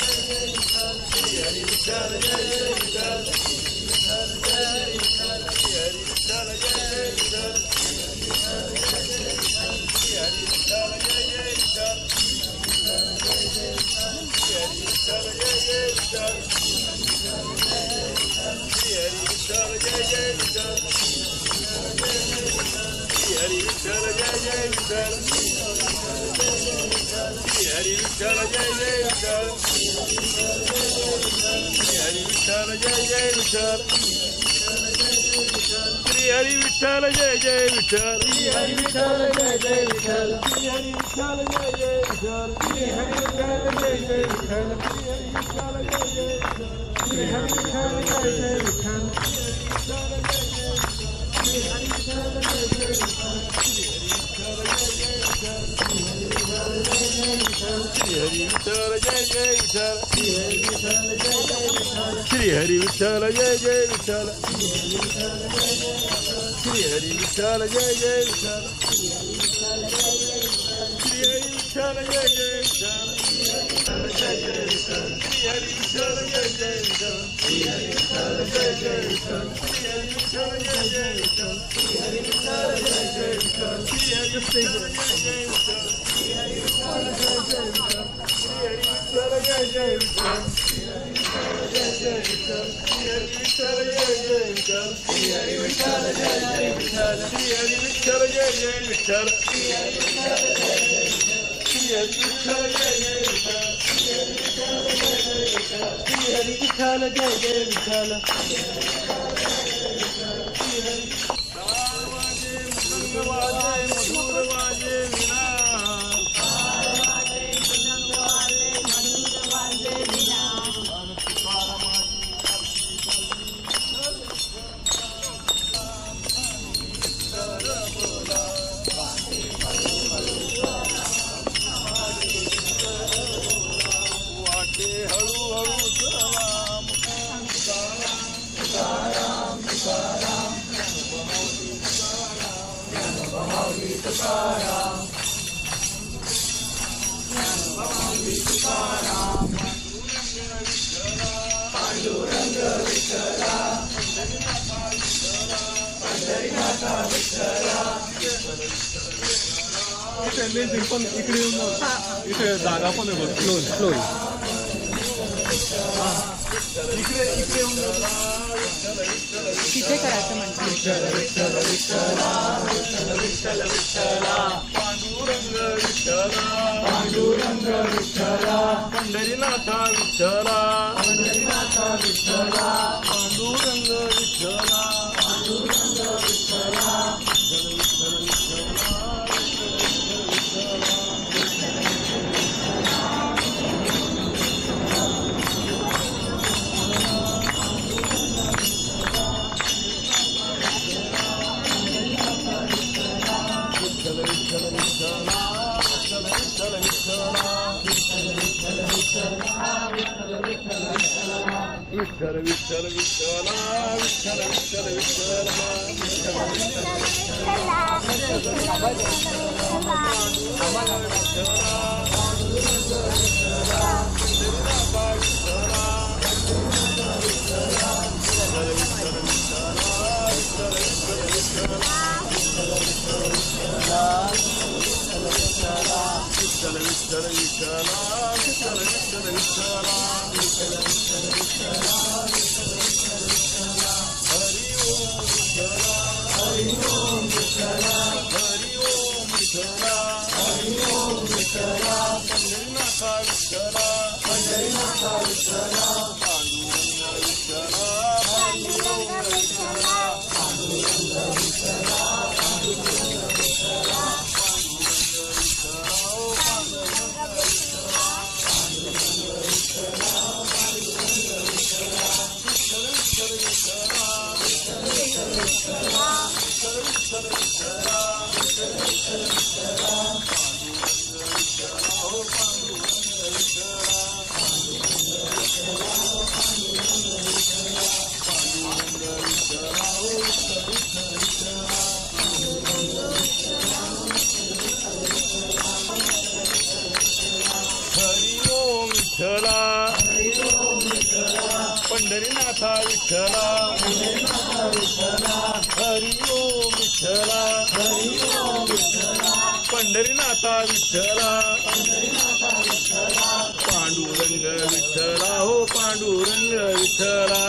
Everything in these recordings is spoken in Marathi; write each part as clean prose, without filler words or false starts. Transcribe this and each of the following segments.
हरी विठ्ठल जय जय विठ्ठल हरी विठ्ठल जय जय विठ्ठल हरी विठ्ठल जय जय विठ्ठल हरी विठ्ठल जय जय विठ्ठल हरी विठ्ठल जय जय विठ्ठल हरी विठ्ठल जय जय विठ्ठल हरी विठ्ठल जय जय विठ्ठल श्री हरी विठ्ठल जय जय विठ्ठल श्री हरी विठ्ठल जय जय विठ्ठल श्री हरी विठ्ठल जय जय विठ्ठल श्री हरी विठ्ठल जय जय विठ्ठल श्री हरी विठ्ठल जय जय विठ्ठल श्री हरी विठ्ठल जय जय विठ्ठल श्री हरी विठ्ठल जय जय विठ्ठल श्री हरी विठ्ठल जय जय विठ्ठल श्री हरी विठ्ठल जय जय विठ्ठल श्री हरी विठ्ठल जय जय विठ्ठल श्री हरी विठ्ठल जय जय विठ्ठल श्री हरी विठ्ठल जय जय विठ्ठल श्री हरी विठ्ठल जय जय विठ्ठल श्री हरी विठ्ठल जय जय विठ्ठल श्री हरी विठ्ठल जय जय विठ्ठल मधुर वाजे विना पण इकडे इथे जागा पण आहे बघ इकडे इकडे तिथे करायचं विठ्ठल विठ्ठल विठ्ठला विठ्ठल विठ्ठल विठ्ठला पांडुरंग विठ्ठला पांडुरंग विठ्ठला पंढरीनाथा विठ्ठला पंढरीनाथा विठ्ठला पांडुरंग विठ्ठला पांडुरंग विठ्ठला विठ्ठल विठ्ठल विठ्ठला विठ्ठल विठ्ठल विठ्ठला विठ्ठल विठ्ठल विठ्ठला पंढरीनाथा विठ्ठला हरी ओम विठ्ठला पंढरीनाथा विठ्ठला पांडुरंग विठ्ठला हो पांडुरंग विठ्ठला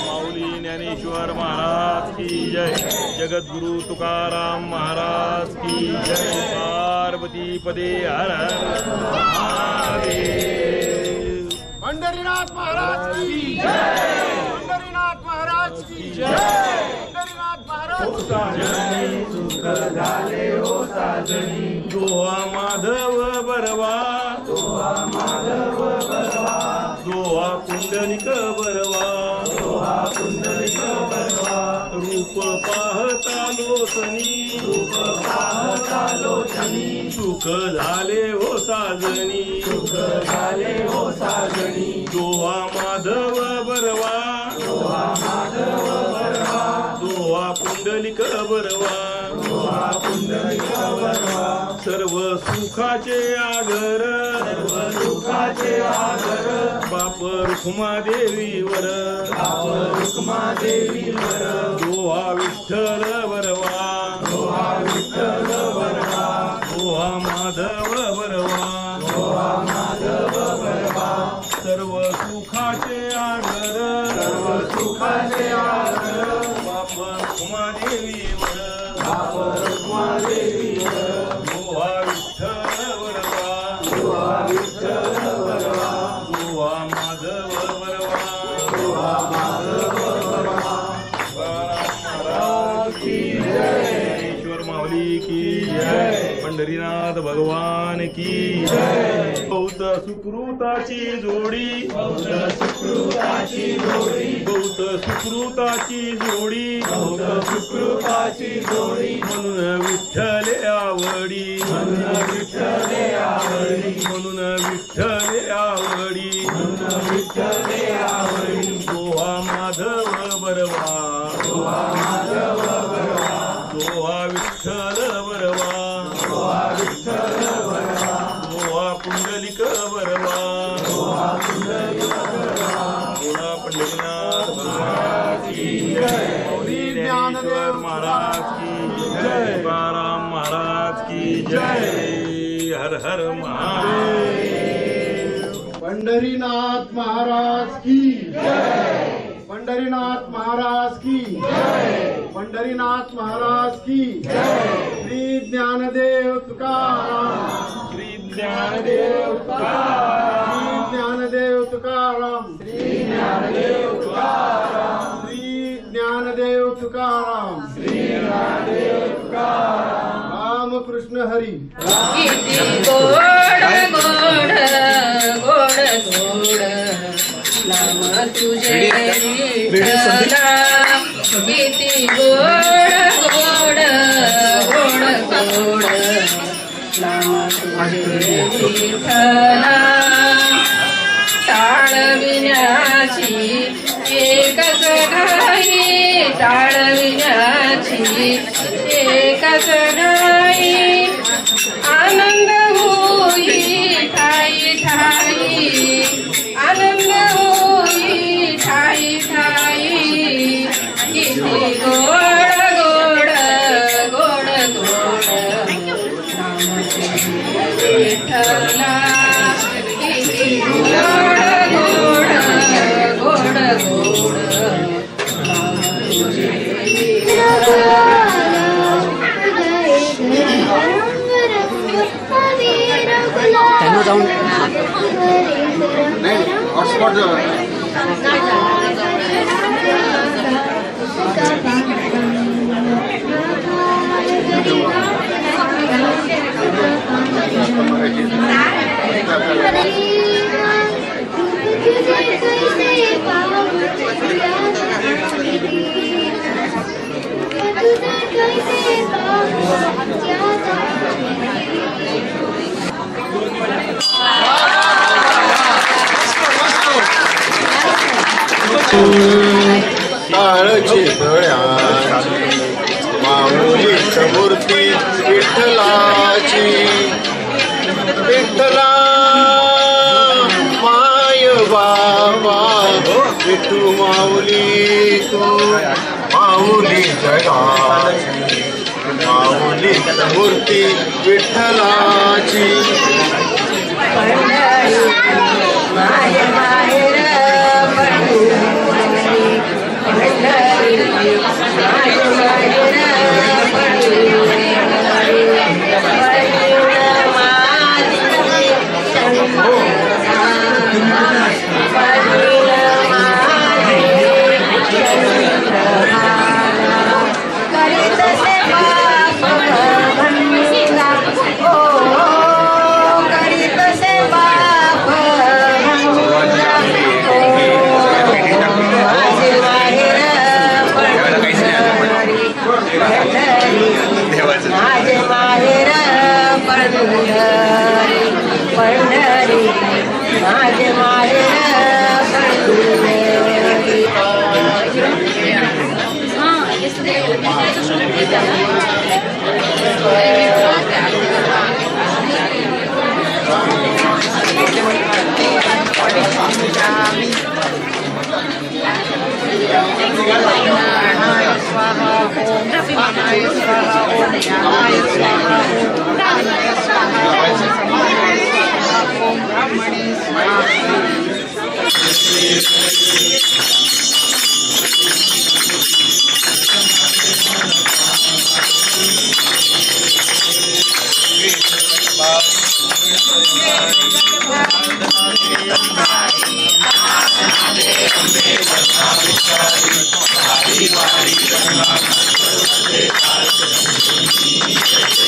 माऊली ज्ञानेश्वर महाराज की जय, जगद्गुरु तुकाराम महाराज की जय, पार्वती पदे हर हर महादेव। पंढरीनाथ महाराज की जय, पंढरीनाथ महाराज की जय, पंढरीनाथ महाराज सुख झाले हो साजणी, दोहा माधव बरवा, दोहा माधव बरवा, दोहा पुंडलिक बरवा, दोहा पुंडलिक बरवा, रूप पाहता लोचनी, रूप पाहता लोचनी, सुख झाले हो साजणी, सुख झाले हो साजणी, दोहा माधव बरवा, दोहा माधव बरवा, दोहा पुंडलिक बरवा, दोहा पुंडलिक बरवा, सर्व सुखाचे आगर, सर्व सुखाचे आगर, बाप रुक्मादेवीवर, बाप रुक्मादेवीवर, दोहा विठ्ठल बरवा, दोहा विठ्ठल बरवा, दोहा माधव बरवा, दोहा माधव बरवा, सर्व सुखाचे आगर, सर्व सुखाचे आगर, बाप रुक्मादेवीवर, बाप रुक्मादेवीवर, दोहा विठ्ठल बरवा, दोहा विठ्ठल बरवा, दोहा माधव पंढरीनाथ भगवान की बहुत सुकृताची जोडी बहुत सुकृताची जोडी म्हणून विठ्ठले आवडी म्हणून विठ्ठले आवडी गोवा माधव बरवा गोवा विठ्ठल बरवा गोवा पुंडलिक बरवा गोवा पंढरीनाथ भगवान की जय ज्ञानेश्वर महाराज की जय तुकाराम महाराज की जय हर हर महादेव पंढरीनाथ महाराज की जय पंढरीनाथ महाराज की जय पंढरीनाथ महाराज की जय श्री ज्ञानदेव तुकाराम श्री ज्ञानदेव तुकाराम श्री ज्ञानदेव तुकाराम श्री ज्ञानदेव तुकाराम श्री ज्ञानदेव तुकाराम श्री ज्ञानदेव तुकाराम रामकृष्ण हरी किती गोड गोड गोड गोड नाम तुझे विठ्ठला किती गोड गोड गोड गोड नाम तुझे विठ्ठला टाळविण्याची एकच घाई टाळविण्याची एकच घाई आनंद होई ठाई ठाई आनंद होई ठाई ठाई किती गोड गोड गोड गोड नाम तुझे विठ्ठला किती गोड गोड गोड गोड नाम तुझे विठ्ठला त्यांना जाऊन हॉटस्पॉट काळजी गळ्या माऊलीच मूर्ती विठ्ठलाची विठ्ठला माय बाबा विठू माऊली तू माऊली जगाची माऊलीच मूर्ती विठ्ठलाची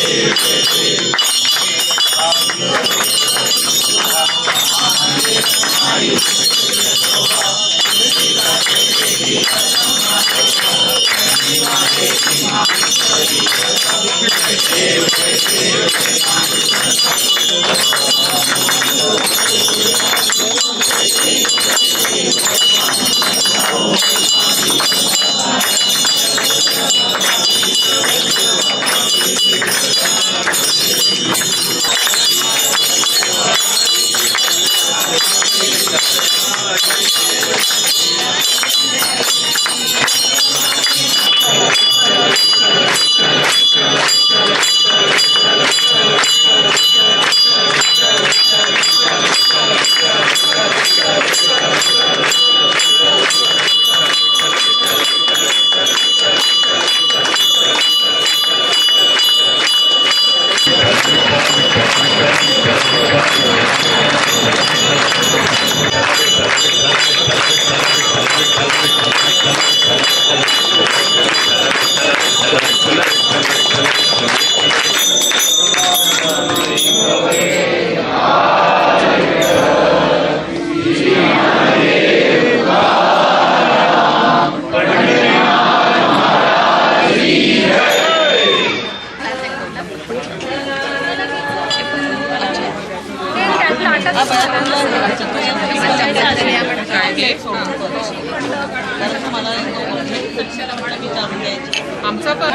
Thank you. आमचा तर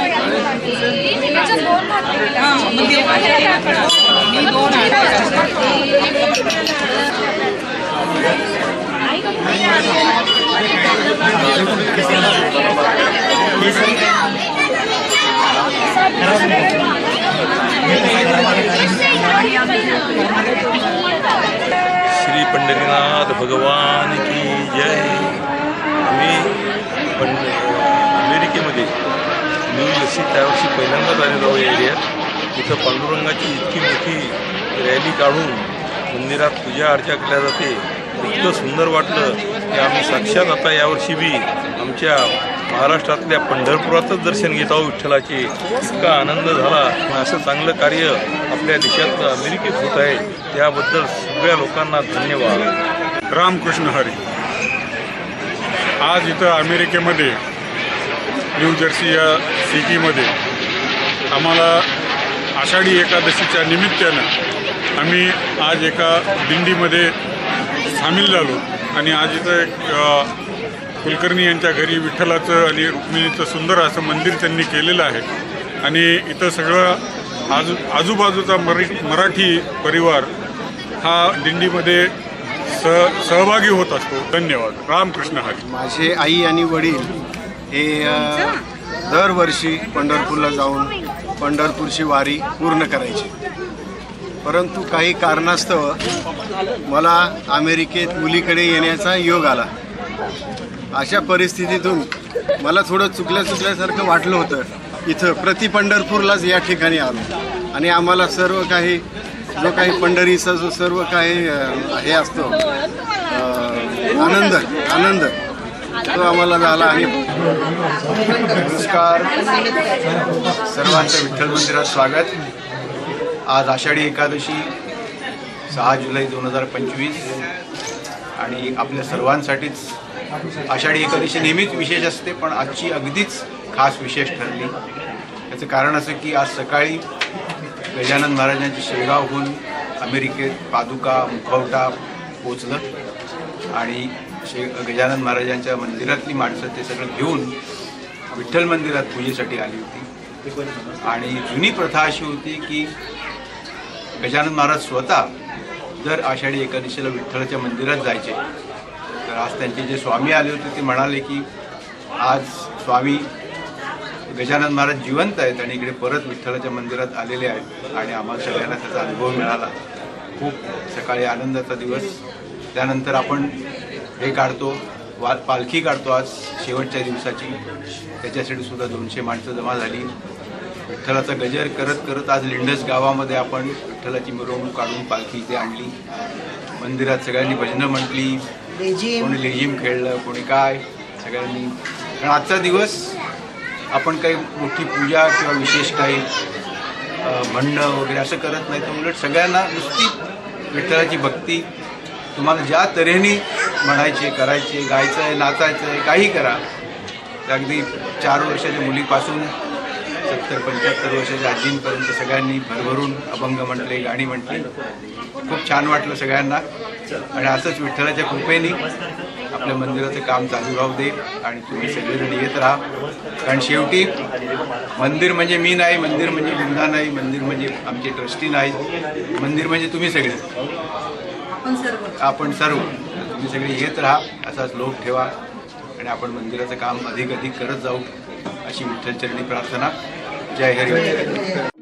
श्री पंढरीनाथ भगवान की जय. आम्ही अमेरिकेमध्ये न्यू जर्सी त्यावर्षी पहिल्यांदाच आलेलो आहोत या एरियात. इथं पांडुरंगाची इतकी मोठी रॅली काढून मंदिरात पूजा अर्चा केल्या जाते. इतकं सुंदर वाटलं की आम्ही साक्षात आता यावर्षी बी आमच्या महाराष्ट्रातल्या पंढरपुरातच दर्शन घेत आहोत विठ्ठलाचे. इतका आनंद झाला. असं चांगलं कार्य आपल्या देशात अमेरिकेत होत आहे त्याबद्दल सगळ्या लोकांना धन्यवाद. रामकृष्ण हरी. आज इथं अमेरिकेमध्ये न्यू जर्सी या सिटीमध्ये आम्हाला आषाढी एकादशीच्या निमित्तानं आम्ही आज एका दिंडीमध्ये सामील झालो आणि आज इथं एक कुलकर्णी यांच्या घरी विठ्ठलाचं आणि रुक्मिणीचं सुंदर असं मंदिर त्यांनी केलेलं आहे आणि इथं सगळं आजूबाजूचा मराठी परिवार हा दिंडीमध्ये सहभागी होत असतो. धन्यवाद. रामकृष्ण हरी. माझे आई आणि वडील हे दरवर्षी पंढरपूरला जाऊन पंढरपूरची वारी पूर्ण करायची. परंतु काही कारणास्तव मला अमेरिकेत मुलीकडे येण्याचा योग आला. अशा परिस्थितीतून मला थोडं चुकल्यासारखं वाटलं होतं. इथं प्रति पंढरपूरलाच या ठिकाणी आलो आणि आम्हाला सर्व काही जो काही पंढरीचा जो सर्व काही हे असतो आनंद तो आम्हाला झाला. आणि नमस्कार सर्वांचं विठ्ठल मंदिरात स्वागत. आज आषाढी एकादशी 6 जुलै 2025 आणि आपल्या सर्वांसाठीच आषाढी एकादशी नेहमीच विशेष असते पण आजची अगदीच खास विशेष ठरली. याचं कारण असं की आज सकाळी गजानन महाराजांचे शेगावहून अमेरिकेत पादुका मुखवटा पोचलं आणि गजानन महाराजांच्या मंदिरातली माणसं ते सगळं घेऊन विठ्ठल मंदिरात पूजेसाठी आली होती. आणि जुनी प्रथा अशी होती की गजानन महाराज स्वतः दर आषाढी एकादशीला विठ्ठलाच्या मंदिरात जायचे. तर आज त्यांचे जे स्वामी आले होते ते म्हणाले की आज स्वामी गजानन महाराज जिवंत आहेत आणि इकडे परत विठ्ठलाच्या मंदिरात आलेले आहेत आणि आम्हाला सगळ्यांना त्याचा अनुभव मिळाला. खूप सकाळी आनंदाचा दिवस. त्यानंतर आपण हे काढतो पालखी काढतो आज शेवटच्या दिवसाची. त्याच्यासाठी सुद्धा 200 माणसं जमा झाली. विठ्ठलाचा गजर करत करत आज लिंडस गावामध्ये आपण विठ्ठलाची मिरवणूक काढून पालखी इथे आणली. मंदिरात सगळ्यांनी भजनं म्हटली, कोणी लेझिम खेळलं, कोणी काय सगळ्यांनी. कारण आजचा दिवस आपण काही मोठी पूजा किंवा विशेष काही म्हणणं वगैरे असं करत नाही. तर उलट सगळ्यांना नुसती विठ्ठलाची भक्ती तुम्हाला ज्या तऱ्हेने म्हणायचे, करायचे, गायचं आहे, नाचायचं आहे, काही करा. अगदी 4 वर्षाच्या मुलीपासून 70-75 वर्षाच्या आजींपर्यंत सगळ्यांनी भरभरून अभंग म्हटले, गाणी म्हटली. खूप छान वाटलं सगळ्यांना. आणि असंच विठ्ठलाच्या कृपेने आपल्या मंदिराचं काम चालू राहू दे आणि तुम्ही सगळेजण येत राहा. कारण शेवटी मंदिर म्हणजे मी नाही, मंदिर म्हणजे वृंदा नाही, मंदिर म्हणजे आमचे ट्रस्टी नाही, मंदिर म्हणजे तुम्ही सगळे, आपण सर्व. तुम्ही सगळे येत राहा, असाच लोक ठेवा आणि आपण मंदिराचं काम अधिक करत जाऊ अशी विठ्ठलचरणी प्रार्थना. जय हरी.